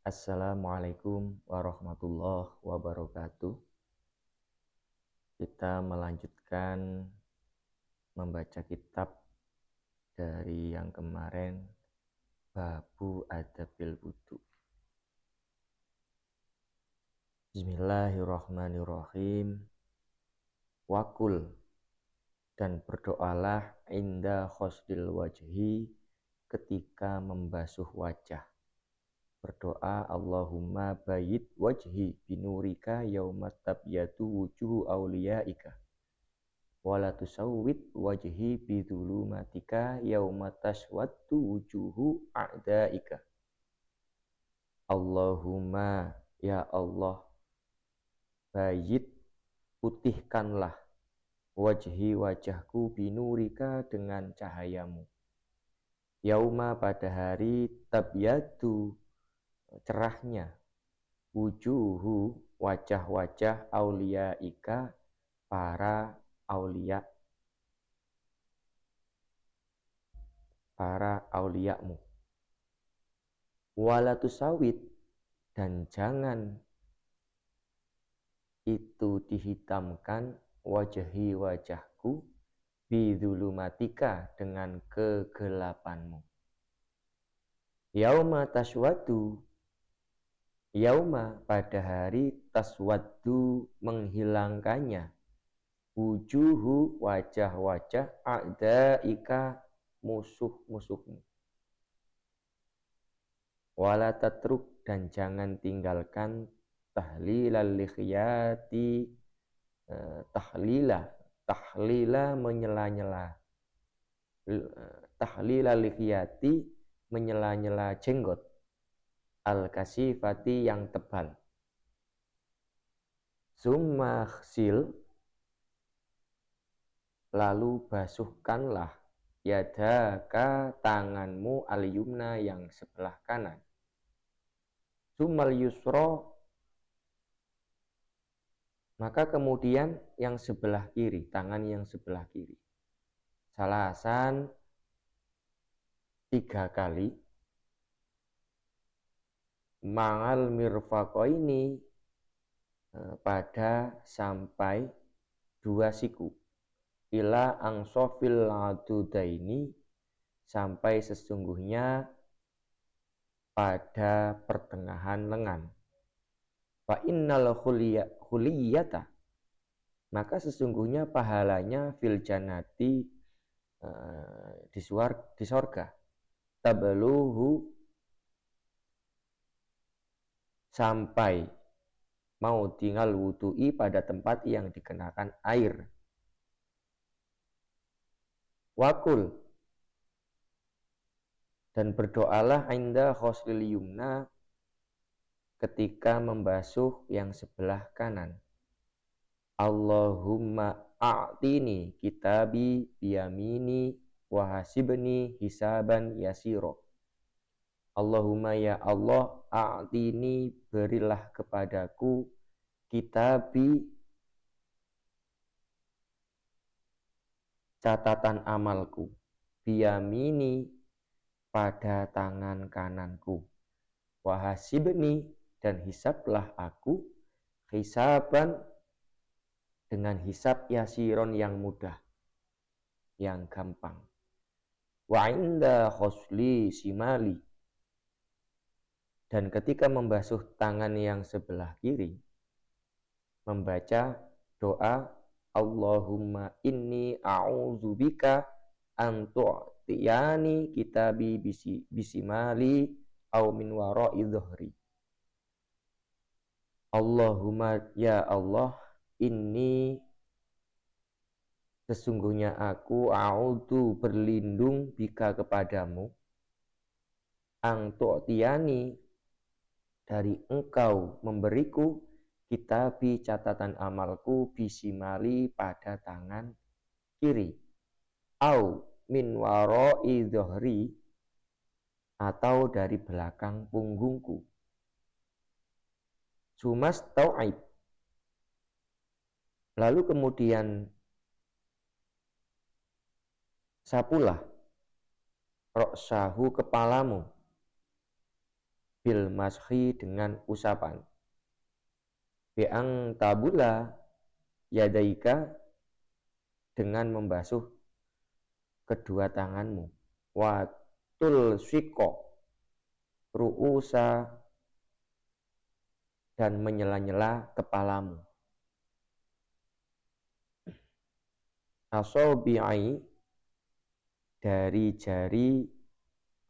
Assalamualaikum warahmatullahi wabarakatuh. Kita melanjutkan membaca kitab dari yang kemarin, Babu Adabil Wudu. Bismillahirrahmanirrahim. Wakul, dan berdoalah inda khosdil wajhi, ketika membasuh wajah. Berdoa, Allahumma bayit wajhi binurika yaumat tabyatu wujuhu awliyaika wala tusawwit wajhi bidhulumatika yaumat taswaddu wujuhu a'daika. Allahumma, ya Allah, bayit, putihkanlah wajhi, wajahku, binurika, dengan cahayamu. Yauma, pada hari, tabyatu, cerahnya, wujuhu, wajah-wajah, auliyaika, para aulia, para auliamu. Wala tusawit, dan jangan itu dihitamkan wajhi, wajahku, bidzulumatika, dengan kegelapanmu. Yauma taswadu, yauma, pada hari, taswaddu, menghilangkannya, wujuhu, wajah-wajah, a'daika, musuh-musuhmu. Wala tatruk, dan jangan tinggalkan tahlilal likhyati, tahlila menyela-nyela, tahlilal likhyati, menyela-nyela jenggot, al-kasifati, yang tebal. Summa khsil, lalu basuhkanlah, yadaka, tanganmu, al-yumna, yang sebelah kanan. Summal yusra, maka kemudian yang sebelah kiri, tangan yang sebelah kiri. Salasan, 3 kali. Ma'al mirfaqaini, pada sampai 2 siku. Ila angsofil adudaini, sampai sesungguhnya pada pertengahan lengan. Fa innal khuliyata, maka sesungguhnya pahalanya fil jannati, di sorga. Tabaluhu, sampai mau tinggal wudu'i, pada tempat yang dikenakan air. Wakul, dan berdoalah inda khoslil yumna, ketika membasuh yang sebelah kanan. Allahumma a'tini kitabi biyamini wahasibni hisaban yasiro. Allahumma, ya Allah, a'tini, berilah kepadaku, kitabi, catatan amalku, biyamini, pada tangan kananku, wahasibni, dan hisablah aku, hisaban, dengan hisab yasiron, yang mudah, yang gampang. Wa inda khosli simali, dan ketika membasuh tangan yang sebelah kiri, membaca doa, Allahumma inni a'udzubika an tu'tiyani kitabi bisimali au min wara'i dhuhri. Allahumma, ya Allah, inni, sesungguhnya aku, a'udzu, berlindung, bika, kepadamu, ang tu'tiyani, dari engkau memberiku, kitabi, catatan amalku, bisimali, pada tangan kiri, au min wara'i dhuhri, atau dari belakang punggungku. Sumas tau'id, lalu kemudian sapulah, roksahu, kepalamu, bil mashi dengan usapan, biang tabula yadaika dengan membasuh kedua tanganmu, watul syiko ru'usa dan menyela-nyela kepalamu, asobi'i dari jari,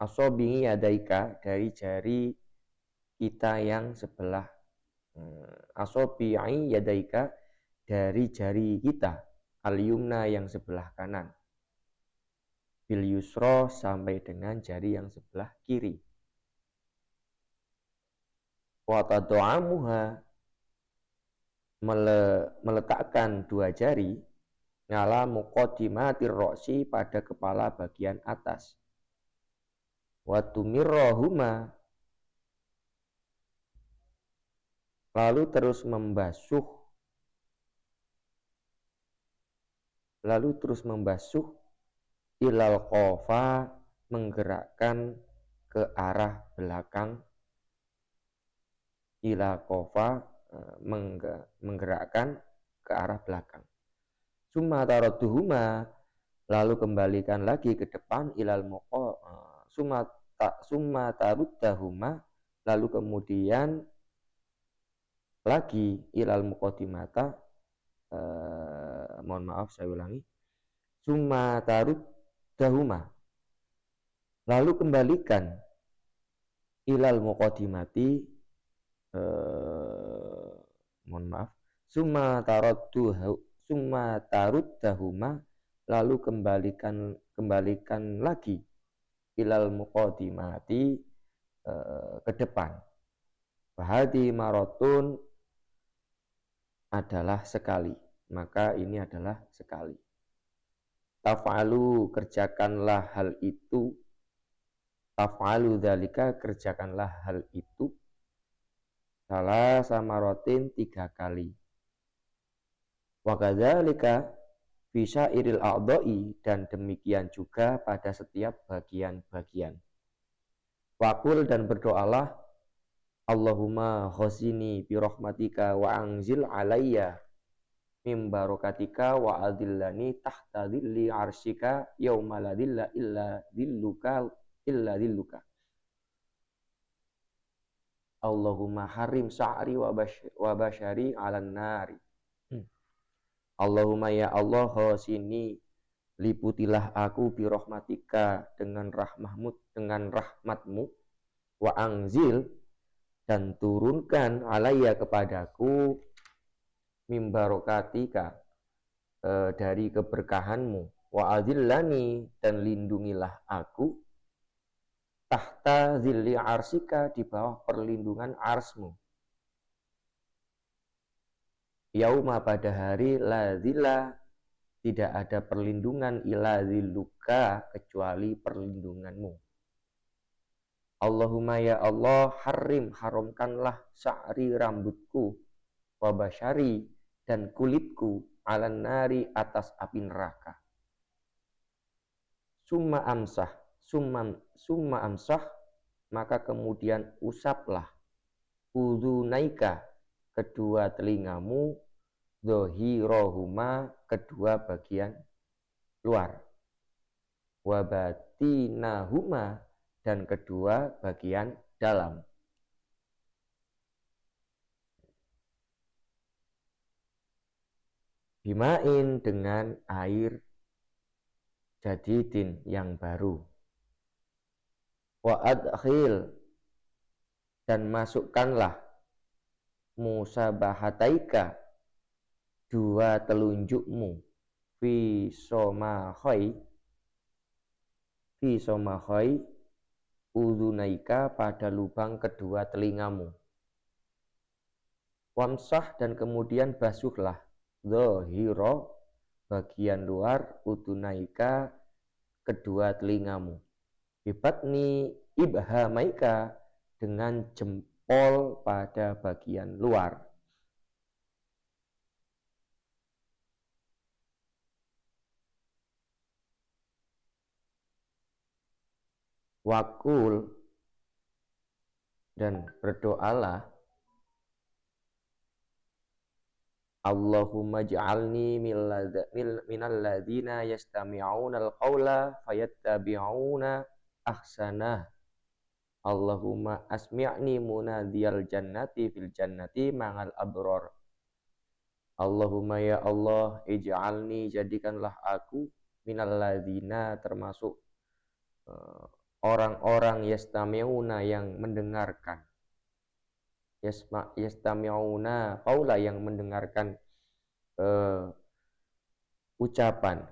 asobi'i yadaika dari jari kita yang sebelah, asobi'i yadaika dari jari kita, al-yumna yang sebelah kanan, bil yusro sampai dengan jari yang sebelah kiri, wa tadu'amuha meletakkan dua jari ngala muqaddimatir roksi pada kepala bagian atas, wa tumirrohuma lalu terus membasuh ilal qofa menggerakkan ke arah belakang, ilal qofa menggerakkan ke arah belakang, summa taradduhuma lalu kembalikan lagi ke depan, ilal muqa summa taruddahuma lalu kemudian lagi ilal muqaddimata, mohon maaf saya ulangi, summa taruddahuma lalu kembalikan ilal muqaddimati, mohon maaf, summa taruddahuma lalu kembalikan lagi ilal muqaddimati, ke depan, bahadi marotun adalah sekali, maka ini adalah sekali, taf'alu kerjakanlah hal itu, taf'alu dzalika kerjakanlah hal itu, salah samarotin 3 kali, wa kadzalika fi syairil a'dha'i dan demikian juga pada setiap bagian-bagian. Waqul dan berdoalah, Allahumma khosini bi rahmatika wa anzil alayya min barakatika wa adillani tahta dhilli arsyika yauma la dhilla illa dhilluka. Allahumma harim sa'ri wa bashari 'alan nari. Allahumma ya Allah khosini liputilah aku bi rahmatika dengan rahmatmu, wa anzil dan turunkan alaiya kepadaku mimbarokatika dari keberkahanmu, wa adillani dan lindungilah aku tahta zilli arsika di bawah perlindungan arsmu, yauma pada hari la zilla tidak ada perlindungan ila zilluka kecuali perlindunganmu. Allahumma ya Allah haramkanlah sa'ri rambutku, wa basyari dan kulitku, alan nari atas api neraka. Summa amsah maka kemudian usaplah udhunaika kedua telingamu, dhohirohuma kedua bagian luar, wabatinahuma dan kedua bagian dalam. Bimain dengan air jadidin yang baru. Wa adkhil dan masukkanlah musabahataika dua telunjukmu fi somahoi udhunaika pada lubang kedua telingamu. Wamsah dan kemudian basuhlah dhohiro bagian luar udhunaika kedua telingamu, bibatni ibhamaika dengan jempol pada bagian luar. Wakul dan berdoalah, Allahumma ja'alni minal ladzina yastami'una al-qawla fayattabi'una ahsanah. Allahumma asmi'ni munadiyal jannati fil jannati ma'al abror. Allahumma ya Allah, ij'alni, jadikanlah aku minal ladzina, termasuk orang-orang yastami'una yang mendengarkan, yastami'una qaula yang mendengarkan ucapan,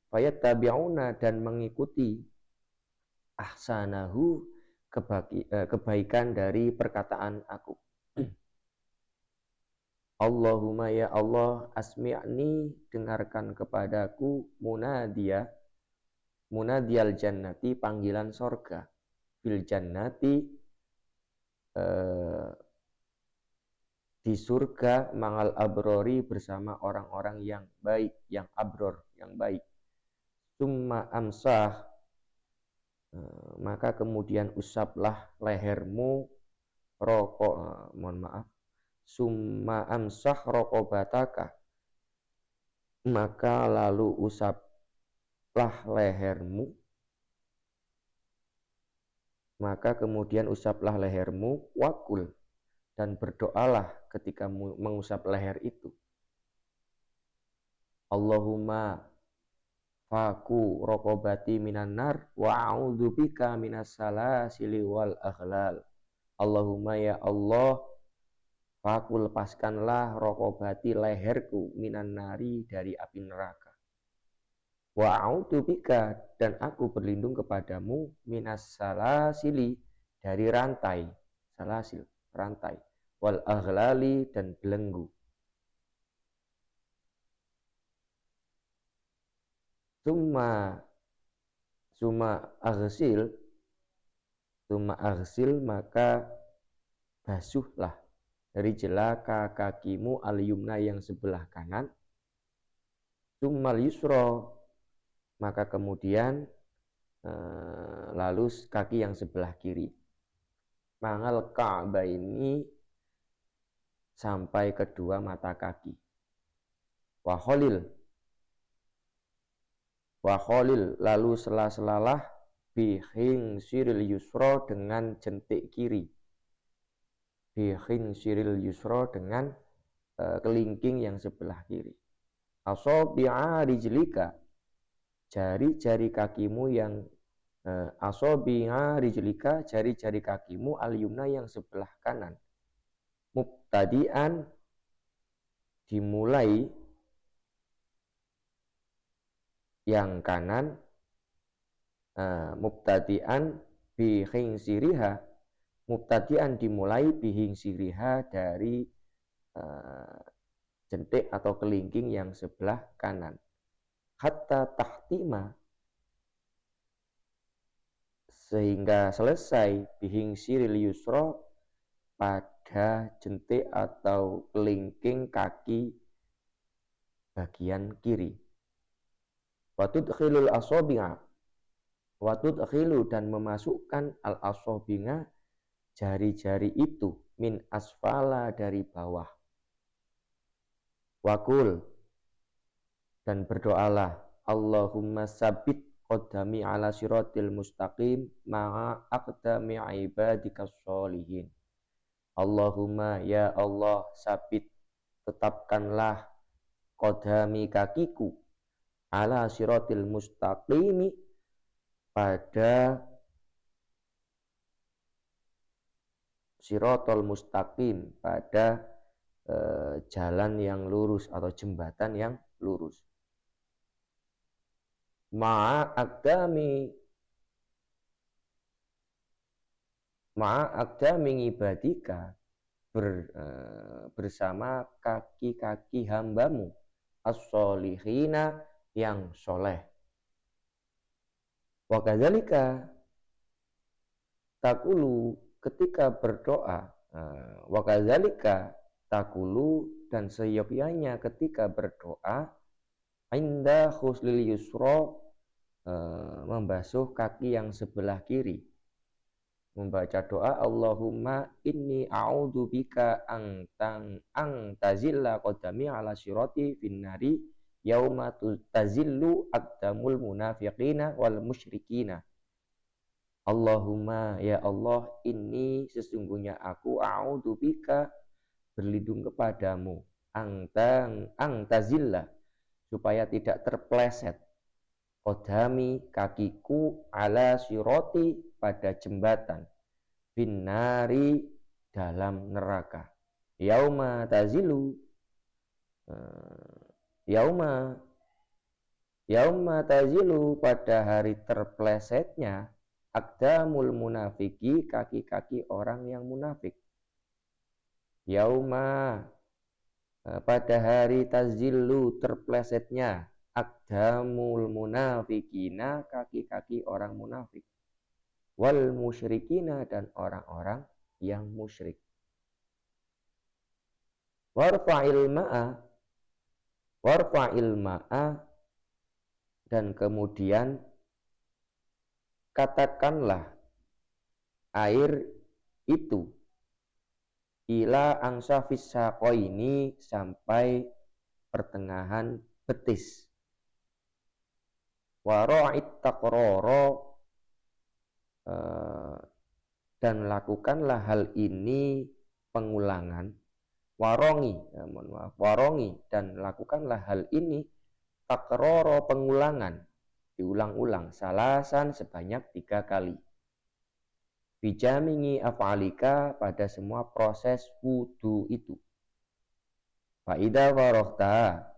fayattabi'una dan mengikuti ahsanahu kebaikan dari perkataan aku. Allahumma ya Allah, asmi'ni, dengarkan kepadaku munadiyal jannati, panggilan sorga, fil jannati, di surga, mangal abrori, bersama orang-orang yang baik, yang abror, yang baik. Summa amsah, maka kemudian usaplah lehermu summa amsah rokobataka, maka lalu usaplah lehermu, maka kemudian usaplah lehermu, wakul, dan berdoalah ketika mengusap leher itu. Allahumma faku rokobati minan nar wa a'udzubika minas salasili wal aghlal. Allahumma ya Allah, faku, lepaskanlah rokobati, leherku, minan nari, dari api neraka. Wa a'udzubika, dan aku berlindung kepadamu, minas salasili, dari rantai, salasil, rantai, wal aghlali, dan belenggu. Summa aghsil, maka basuhlah dari jelaka kakimu al-yumna, yang sebelah kanan. Summal yusra, maka kemudian lalu kaki yang sebelah kiri. Mangal ka'bah ini, sampai kedua mata kaki. Wakholil, lalu sela-selalah, bihin siril yusro, dengan jentik kiri. Bihin siril yusro, dengan kelingking yang sebelah kiri. Asobi'a rijlika, jari-jari kakimu yang asobi'a rijlika, jari-jari kakimu al-yumna, yang sebelah kanan. Mubtadi'an, dimulai, yang kanan, mubtadi'an bihing siriha, mubtadi'an dimulai, bihing siriha, dari jentik atau kelingking yang sebelah kanan. Hatta tahtima, sehingga selesai, bihing siril yusro, pada jentik atau kelingking kaki bagian kiri. Watudkhilul asobi'a, watudkhilu, dan memasukkan al-asobi'a, jari-jari itu, min asfala, dari bawah. Wakul, dan berdoalah, Allahumma sabit qadami ala siratil mustaqim ma'a aqdami ibadikas sholihin. Allahumma ya Allah, sabit, tetapkanlah, qadami, kakiku, ala siratil mustaqimi, pada sirotol mustaqim, pada jalan yang lurus atau jembatan yang lurus. Ma'akdami ibadika, bersama kaki-kaki hambamu, as-solihina, yang soleh. Wa kadzalika takulu, ketika berdoa, wa kadzalika takulu, dan seyogyanya ketika berdoa, inda khuslil yusro, membasuh kaki yang sebelah kiri. membaca doa Allahumma inni a'udzubika ang tazilla qadami ala sirati finnari yauma tazillu aqdamul munafiqina wal musyrikina. Allahumma ya Allah, inni sesungguhnya aku a'udzubika berlindung kepadamu ang tazilla supaya tidak terpleset qadami kakiku ala sirati pada jembatan finnari dalam neraka yauma tazilu yauma tazilu pada hari terplesetnya aqdamul munafiki kaki-kaki orang yang munafik. Yauma pada hari tazilu terplesetnya aqdamul munafikina kaki-kaki orang munafik. Wal musyrikina dan orang-orang yang musyrik. Warfa'il ma'a dan kemudian katakanlah air itu ila angsafis saqaini sampai pertengahan betis. Wara'it taqrara dan lakukanlah hal ini pengulangan. Warongi dan lakukanlah hal ini takroro pengulangan, diulang-ulang salasan sebanyak 3 kali. Bijamingi af'alika pada semua proses wudu itu. Fa'idha warohta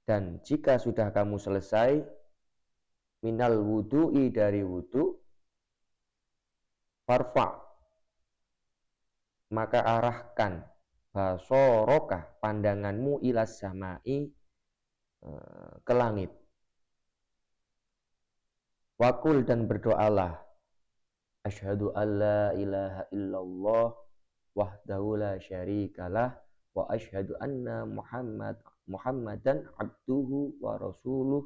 dan jika sudah kamu selesai minal wudu'i dari wudu farfa maka arahkan basoroka pandanganmu ilas samai ke langit. Wakul dan berdoalah asyhadu alla ilaha illallah wahdahu la syarikalah wa asyhadu anna muhammadan abduhu wa rasuluh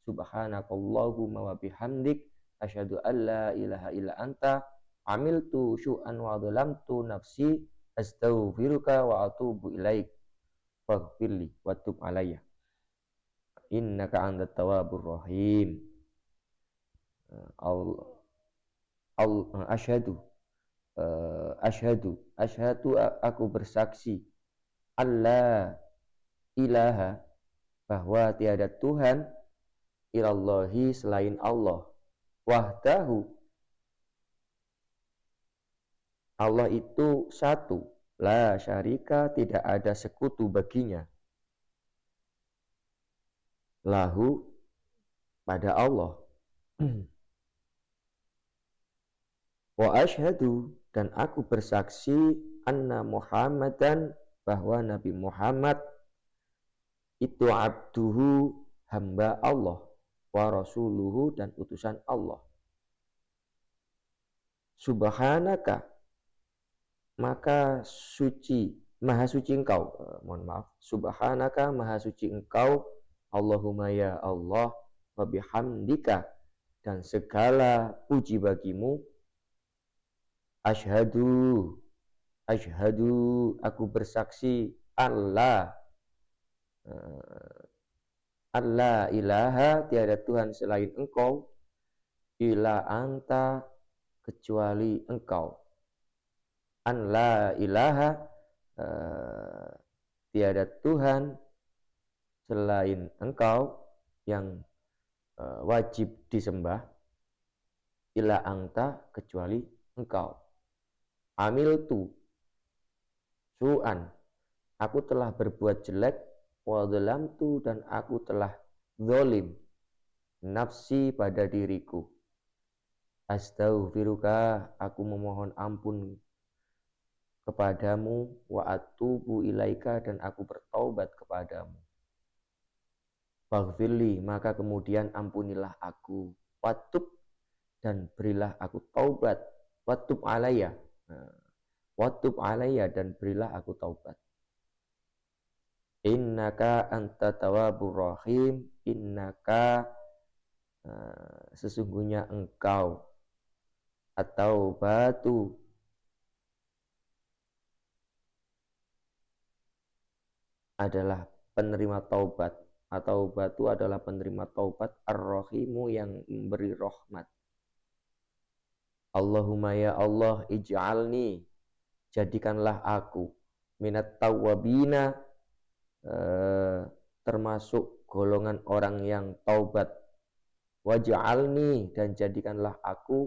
subhanakallahumma wa bihamdik asyhadu alla ilaha illa anta amiltu syu'an wa dhalamtu nafsi astaghfiruka wa atubu ilaik faghfirli wa tub alayya innaka antat tawwabur rahim. Asyhadu aku bersaksi alla ilaha bahwa tiada Tuhan ilallahi selain Allah wahdahu Allah itu satu, la syarika tidak ada sekutu baginya. Lahu pada Allah. Wa asyhadu dan aku bersaksi anna Muhammadan bahwa Nabi Muhammad itu abduhu hamba Allah wa rasuluhu dan utusan Allah. Subhanaka maka suci, maha suci engkau, subhanaka maha suci engkau, Allahumma ya Allah, wa bihamdika dan segala puji bagimu, asyhadu aku bersaksi Allah ilaha tiada Tuhan selain engkau, ila anta kecuali engkau. An la ilaha tiada Tuhan selain engkau yang wajib disembah, illa anta kecuali engkau. Amiltu su'an aku telah berbuat jelek, wa dhalamtu dan aku telah zalim nafsi pada diriku. Astaghfiruka aku memohon ampun kepadamu, wa atubu ilaika dan aku bertaubat kepadamu. Faghfirli maka kemudian ampunilah aku, watub dan berilah aku taubat, watub alayya dan berilah aku taubat. Innaka anta tawwabur rahim, innaka sesungguhnya engkau At-taubatu adalah penerima taubat. At-taubatu adalah penerima taubat. Ar-rahimu yang memberi rahmat. Allahumma ya Allah ij'alni, jadikanlah aku minat tawwabina, termasuk golongan orang yang taubat. Waj'alni, dan jadikanlah aku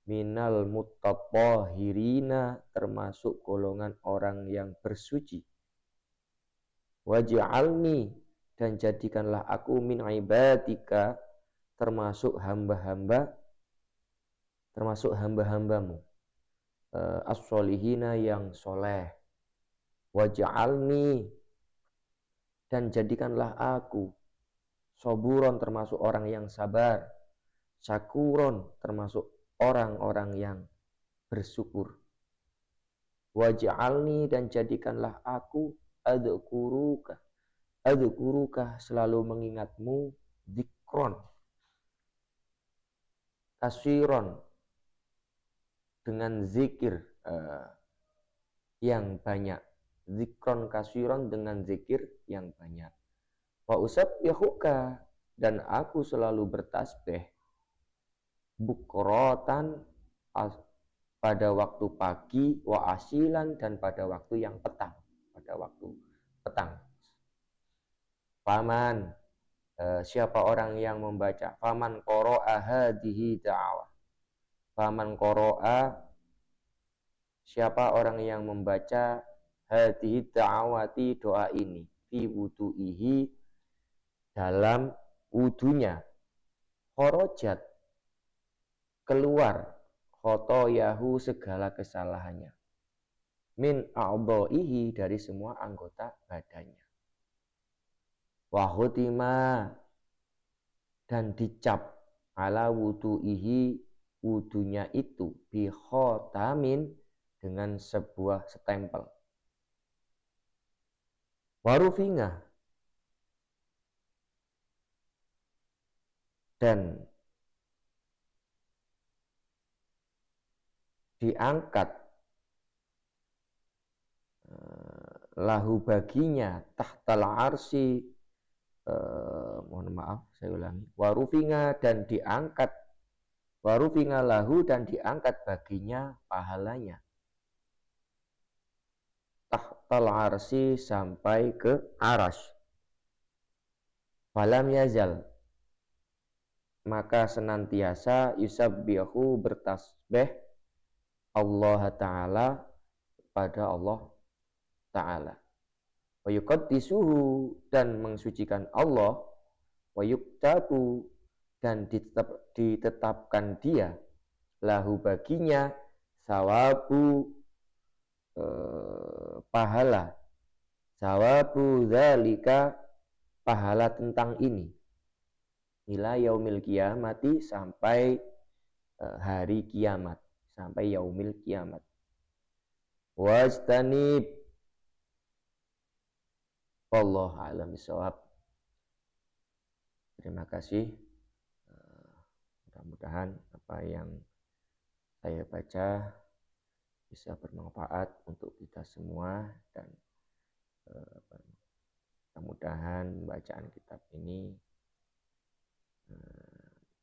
minal mutatahhirina, termasuk golongan orang yang bersuci. Waj'alni, dan jadikanlah aku min ibadika, termasuk hamba-hambamu, as-solihina, yang soleh. Waj'alni, dan jadikanlah aku soburon, termasuk orang yang sabar. Syakuron, termasuk orang-orang yang bersyukur. Waj'alni, dan jadikanlah aku adzukuruka, selalu mengingatmu, dzikron, kasiron, dengan zikir yang banyak. Dzikron kasiron, dengan zikir yang banyak. Wa usabbihuka, dan aku selalu bertasbih, bukrotan, pada waktu pagi, wa asilan, dan pada waktu yang petang, Faman, siapa orang yang membaca, faman qara'a hadhihi da'wah, faman qara'a, siapa orang yang membaca hadhihi da'wati, doa ini, fi wudu'ihi, dalam wudunya, kharajat, keluar, khotoyahu, segala kesalahannya, min a'dha'ihi, dari semua anggota badannya. Wa khutima, dan dicap, ala wudu'ihi, wudunya itu, bi khotamin, dengan sebuah stempel. Warufinga, dan diangkat lahu, baginya, tahtal arsi, mohon maaf saya ulangi, warufinga, dan diangkat, warufinga lahu, dan diangkat baginya pahalanya, tahtal arsi, sampai ke aras. Falam yazal, maka senantiasa, yusabbihu, bertasbih, Allah Ta'ala, pada Allah Ta'ala. Wa yuqaddisuhu, dan mensucikan Allah. Wa yuktabu, dan ditetapkan dia, lahu, baginya, sawabu, pahala, sawabu dzalika, pahala tentang ini, ila yaumil kiamati, sampai hari kiamat, sampai yaumil kiamat. Wajtanib, wallahu a'lam bishawab. Terima kasih. Mudah-mudahan apa yang saya baca bisa bermanfaat untuk kita semua, dan mudah-mudahan bacaan kitab ini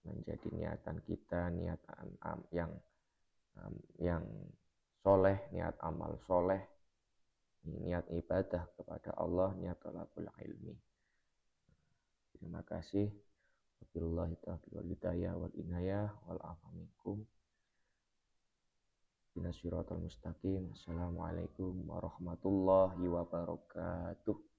menjadi niatan kita, niatan yang soleh, niat amal soleh, niat ibadah kepada Allah, niat thalabul ilmi. Terima kasih. Wabillahi taufiq wal hidayah wal inayah wal afa minkum. Shiratal mustaqim. Assalamualaikum warahmatullahi wabarakatuh.